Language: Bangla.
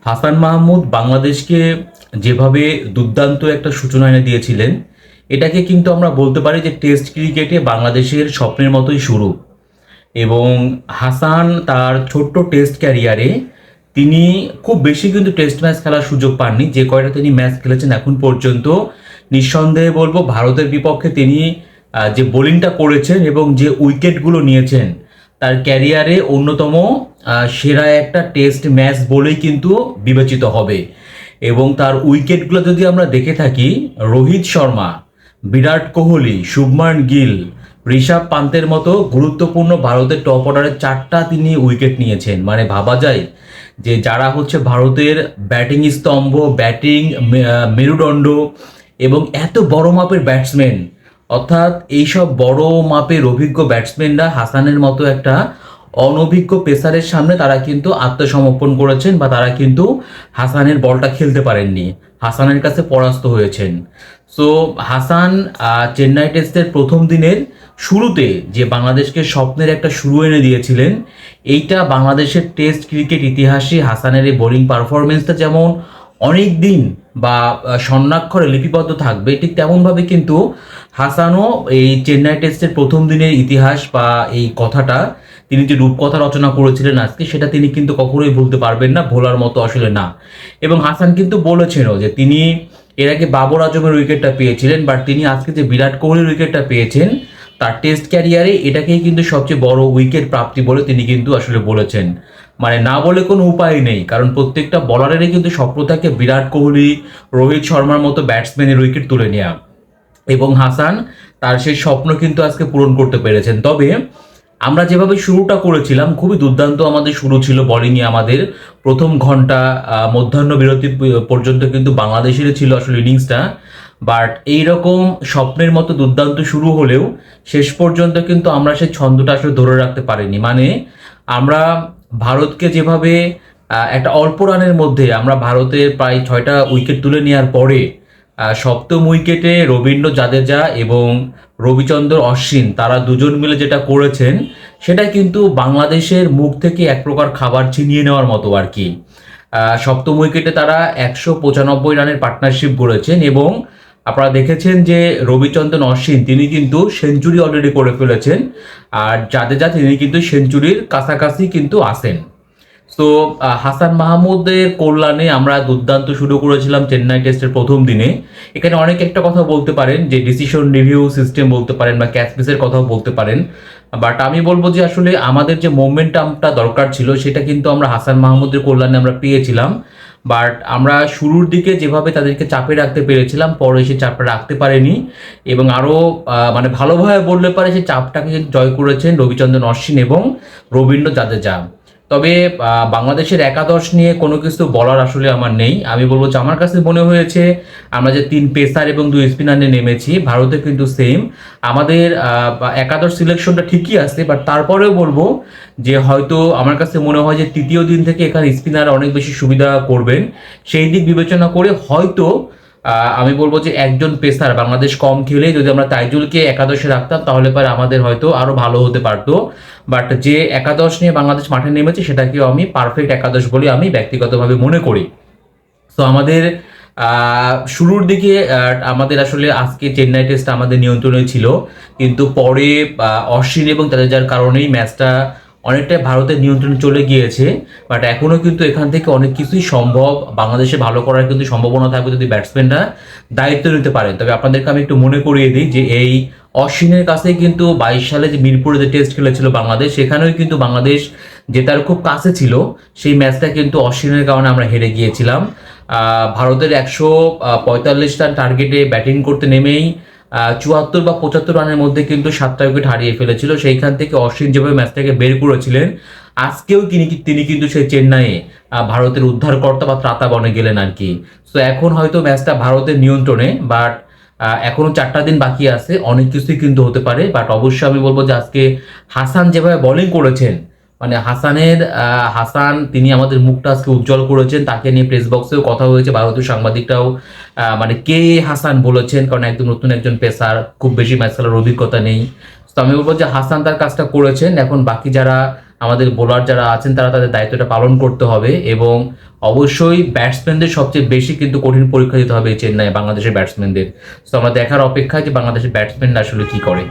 হাসান মাহমুদ বাংলাদেশকে যেভাবে দুর্দান্ত একটা সূচনা এনে দিয়েছিলেন, এটাকে কিন্তু আমরা বলতে পারি যে টেস্ট ক্রিকেটে বাংলাদেশের স্বপ্নের মতোই শুরু। এবং হাসান তার ছোট্ট টেস্ট ক্যারিয়ারে তিনি খুব বেশি কিন্তু টেস্ট ম্যাচ খেলার সুযোগ পাননি। যে কয়টা তিনি ম্যাচ খেলেছেন এখন পর্যন্ত, নিঃসন্দেহে বলবো ভারতের বিপক্ষে তিনি যে বোলিংটা করেছেন এবং যে উইকেটগুলো নিয়েছেন, তার ক্যারিয়ারে অন্যতম সেরা একটা টেস্ট ম্যাচ বলেই কিন্তু বিবেচিত হবে। এবং তার উইকেটগুলো যদি আমরা দেখে থাকি, রোহিত শর্মা, বিরাট কোহলি, শুভমান গিল, ঋষভ পান্তের মতো গুরুত্বপূর্ণ ভারতের টপ অর্ডারের 4টা তিনি উইকেট নিয়েছেন। মানে ভাবা যায় যে যারা হচ্ছে ভারতের ব্যাটিং স্তম্ভ, ব্যাটিং মেরুদণ্ড এবং এত বড় মাপের ব্যাটসম্যান, অর্থাৎ এইসব বড় মাপের অভিজ্ঞ ব্যাটসম্যানরা হাসানের মতো একটা অনভিজ্ঞ পেসারের সামনে তারা কিন্তু আত্মসমর্পণ করেছেন, বা তারা কিন্তু হাসানের বলটা খেলতে পারেননি, হাসানের কাছে পরাস্ত হয়েছেন। সো হাসান চেন্নাই টেস্টের প্রথম দিনের শুরুতে যে বাংলাদেশকে স্বপ্নের একটা শুরু এনে দিয়েছিলেন, এইটা বাংলাদেশের টেস্ট ক্রিকেট ইতিহাসে হাসানের এই বোলিং পারফরমেন্সটা যেমন অনেক দিন বা স্বর্ণাক্ষরে লিপিবদ্ধ থাকবে, ঠিক তেমনভাবে কিন্তু হাসানও এই চেন্নাই টেস্টের প্রথম দিনের ইতিহাস বা এই কথাটা, তিনি যে রূপকথা রচনা করেছিলেন আজকে, সেটা তিনি কিন্তু কখনোই ভুলতে পারবেন না, ভোলার মতো আসলে না। এবং হাসান কিন্তু বলেছেনও যে তিনি এর আগে বাবর আজমের উইকেটটা পেয়েছিলেন, বাট তিনি আজকে যে বিরাট কোহলির উইকেটটা পেয়েছেন তার টেস্ট ক্যারিয়ারে, এটাকেই কিন্তু সবচেয়ে বড় উইকেট প্রাপ্তি বলে তিনি কিন্তু আসলে বলেছেন। মানে না বলে কোনো উপায় নেই, কারণ প্রত্যেকটা বলারেরই কিন্তু স্বপ্ন থাকে বিরাট কোহলি, রোহিত শর্মার মতো ব্যাটসম্যানের উইকেট তুলে নেওয়া। এবং হাসান তার সেই স্বপ্ন কিন্তু আজকে পূরণ করতে পেরেছেন। তবে আমরা যেভাবে শুরুটা করেছিলাম, খুবই দুর্দান্ত আমাদের শুরু ছিল বোলিংয়ে। আমাদের প্রথম ঘন্টা মধ্যাহ্ন বিরতি পর্যন্ত কিন্তু বাংলাদেশেরই ছিল আসলে ইনিংসটা। বাট এইরকম স্বপ্নের মতো দুর্দান্ত শুরু হলেও শেষ পর্যন্ত কিন্তু আমরা সেই ছন্দটা আসলে ধরে রাখতে পারিনি। মানে আমরা ভারতকে যেভাবে একটা অল্প রানের মধ্যে আমরা ভারতের প্রায় 6টা উইকেট তুলে নেওয়ার পরে সপ্তম উইকেটে রবীন্দ্র জাদেজা এবং রবিচন্দ্র অশ্বিন তারা দুজন মিলে যেটা করেছেন, সেটা কিন্তু বাংলাদেশের মুখ থেকে এক প্রকার খাবার ছিনিয়ে নেওয়ার মতো আর কি। সপ্তম উইকেটে তারা 195 রানের পার্টনারশিপ গড়েছেন এবং আপনারা দেখেছেন যে রবিচন্দ্রন অশ্বিন তিনি কিন্তু সেঞ্চুরি অলরেডি করে ফেলেছেন, আর জাদেজা তিনি কিন্তু সেঞ্চুরির কাছাকাছি কিন্তু আসেন। তো হাসান মাহমুদের কল্যাণে আমরা দুর্দান্ত শুরু করেছিলাম চেন্নাই টেস্টের প্রথম দিনে। এখানে অনেক একটা কথা বলতে পারেন, যে ডিসিশন রিভিউ সিস্টেম বলতে পারেন বা ক্যাচ মিসের কথাও বলতে পারেন, বাট আমি বলবো যে আসলে আমাদের যে মোমেন্টামটা দরকার ছিল সেটা কিন্তু আমরা হাসান মাহমুদের কল্যাণে আমরা পেয়েছিলাম। বাট আমরা শুরুর দিকে যেভাবে তাদেরকে চাপে রাখতে পেরেছিলাম, পরে সে চাপটা রাখতে পারেনি এবং আরও মানে ভালোভাবে বললে পারে সে চাপটাকে জয় করেছেন রবিচন্দ্রন অশ্বিন এবং রবীন্দ্র জাদেজা। তবে বাংলাদেশের একাদশ নিয়ে কোনো কিছু বলার আসলে আমার নেই। আমি বলবো যে আমার কাছে মনে হয়েছে আমরা যে 3 পেসার এবং 2 স্পিনার নিয়ে নেমেছি, ভারতে কিন্তু সেম আমাদের একাদশ সিলেকশনটা ঠিকই আছে, বাট তারপরেও বলবো যে হয়তো আমার কাছে মনে হয় যে তৃতীয় দিন থেকে এখানে স্পিনার অনেক বেশি সুবিধা করবেন। সেই দিক বিবেচনা করে হয়তো আমি বলবো যে একজন পেসার বাংলাদেশ কম খেলে যদি আমরা তাইজুলকে একাদশে রাখতাম, তাহলে পরে আমাদের হয়তো আরো ভালো হতে পারতো। বাট যে একাদশ নিয়ে বাংলাদেশ মাঠে নেমেছে সেটাকেও আমি পারফেক্ট একাদশ বলে আমি ব্যক্তিগতভাবে মনে করি। তো আমাদের শুরুর দিকে আমাদের আসলে আজকে চেন্নাই টেস্ট আমাদের নিয়ন্ত্রণে ছিল, কিন্তু পরে অশ্বিন এবং জাদেজার কারণেই ম্যাচটা অনেকটাই ভারতের নিয়ন্ত্রণে চলে গিয়েছে। বাট এখনও কিন্তু এখান থেকে অনেক কিছুই সম্ভব, বাংলাদেশে ভালো করার কিন্তু সম্ভাবনা থাকবে যদি ব্যাটসম্যানরা দায়িত্ব নিতে পারেন। তবে আপনাদেরকে আমি একটু মনে করিয়ে দিই যে এই অশ্বিনের কাছেই কিন্তু 22 সালে যে মিরপুরে যে টেস্ট খেলেছিল বাংলাদেশ, সেখানেও কিন্তু বাংলাদেশ জেতার খুব কাছে ছিল। সেই ম্যাচটা কিন্তু অশ্বিনের কারণে আমরা হেরে গিয়েছিলাম। ভারতের 145 রান টার্গেটে ব্যাটিং করতে নেমেই 74 বা 75 রানের মধ্যে কিন্তু 7টা উইকেট হারিয়ে ফেলেছিল। সেইখান থেকে অশ্বিন যেভাবে ম্যাচটাকে বের করেছিলেন, আজকেও তিনি কিন্তু সেই চেন্নাইয়ে ভারতের উদ্ধারকর্তা বা ত্রাতা বনে গেলেন আর কি। সো এখন হয়তো ম্যাচটা ভারতের নিয়ন্ত্রণে, বাট এখনো 4টা দিন বাকি আছে, অনেক কিছুই কিন্তু হতে পারে। বাট অবশ্যই আমি বলবো যে আজকে হাসান যেভাবে বোলিং করেছেন, মানে হাসান তিনি আমাদের মুখটা আজকে উজ্জ্বল করেছেন। তাকে নিয়ে প্রেস বক্সেও কথা হয়েছে, ভারতীয় সাংবাদিকরাও মানে কে হাসান বলেছেন, কারণ একদম নতুন একজন পেসার, খুব বেশি ম্যাচ খেলার অভিজ্ঞতা নেই। তো আমি বলবো যে হাসান তার কাজটা করেছেন। এখন বাকি যারা আমাদের বোলার যারা আছেন তারা তাদের দায়িত্বটা পালন করতে হবে, এবং অবশ্যই ব্যাটসম্যানদের সবচেয়ে বেশি কিন্তু কঠিন পরীক্ষা দিতে হবে এই চেন্নাই বাংলাদেশের ব্যাটসম্যানদের। তো আমরা দেখার অপেক্ষায় যে বাংলাদেশের ব্যাটসম্যানরা আসলে কি করে।